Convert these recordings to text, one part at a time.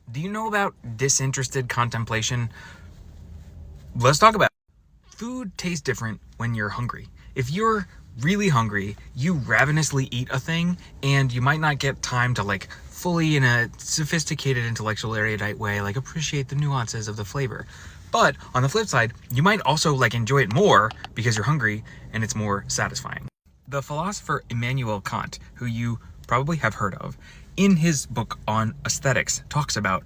Do you know about disinterested contemplation? Let's talk about it. Food tastes different when you're hungry. If you're really hungry, you ravenously eat a thing, and you might not get time to fully, in a sophisticated intellectual erudite way, appreciate the nuances of the flavor. But on the flip side, you might also enjoy it more because you're hungry and it's more satisfying. The philosopher Immanuel Kant, who you probably have heard of, in his book on aesthetics, talks about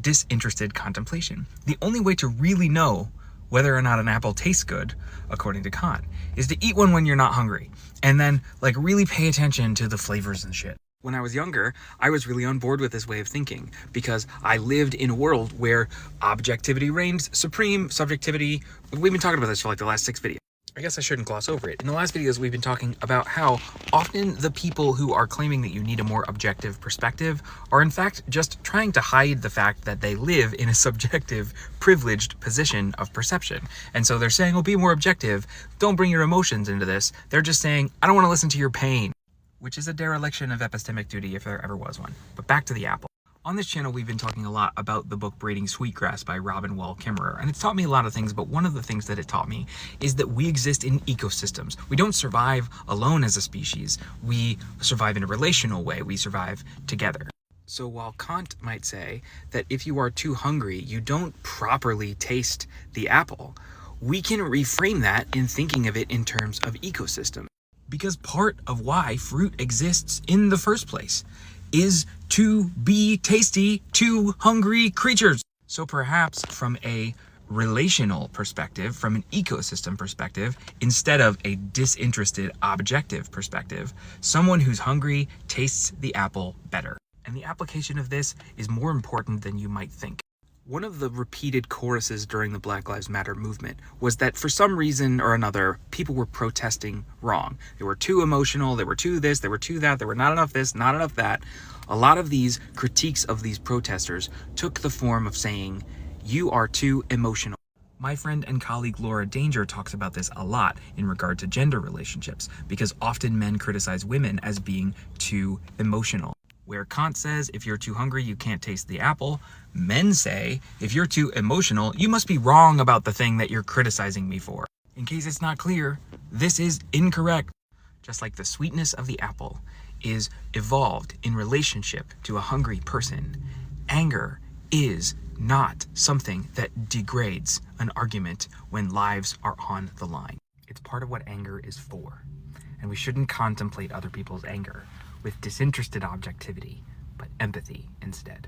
disinterested contemplation. The only way to really know whether or not an apple tastes good, according to Kant, is to eat one when you're not hungry, and then really pay attention to the flavors and shit. When I was younger, I was really on board with this way of thinking because I lived in a world where objectivity reigns supreme, subjectivity. We've been talking about this for the last 6 videos. I guess I shouldn't gloss over it. In the last videos, we've been talking about how often the people who are claiming that you need a more objective perspective are in fact just trying to hide the fact that they live in a subjective, privileged position of perception. And so they're saying, oh, be more objective. Don't bring your emotions into this. They're just saying, I don't want to listen to your pain, which is a dereliction of epistemic duty if there ever was one. But back to the apple. On this channel, we've been talking a lot about the book Braiding Sweetgrass by Robin Wall Kimmerer, and it's taught me a lot of things, but one of the things that it taught me is that we exist in ecosystems. We don't survive alone as a species. We survive in a relational way. We survive together. So while Kant might say that if you are too hungry, you don't properly taste the apple, we can reframe that in thinking of it in terms of ecosystem. Because part of why fruit exists in the first place is to be tasty to hungry creatures. So perhaps from a relational perspective, from an ecosystem perspective, instead of a disinterested objective perspective, someone who's hungry tastes the apple better. And the application of this is more important than you might think. One of the repeated choruses during the Black Lives Matter movement was that for some reason or another, people were protesting wrong. They were too emotional, they were too this, they were too that, there were not enough this, not enough that. A lot of these critiques of these protesters took the form of saying, you are too emotional. My friend and colleague Laura Danger talks about this a lot in regard to gender relationships, because often men criticize women as being too emotional. Where Kant says, if you're too hungry, you can't taste the apple, men say, if you're too emotional, you must be wrong about the thing that you're criticizing me for. In case it's not clear, this is incorrect. Just like the sweetness of the apple is evolved in relationship to a hungry person, anger is not something that degrades an argument when lives are on the line. It's part of what anger is for. And we shouldn't contemplate other people's anger with disinterested objectivity, but empathy instead.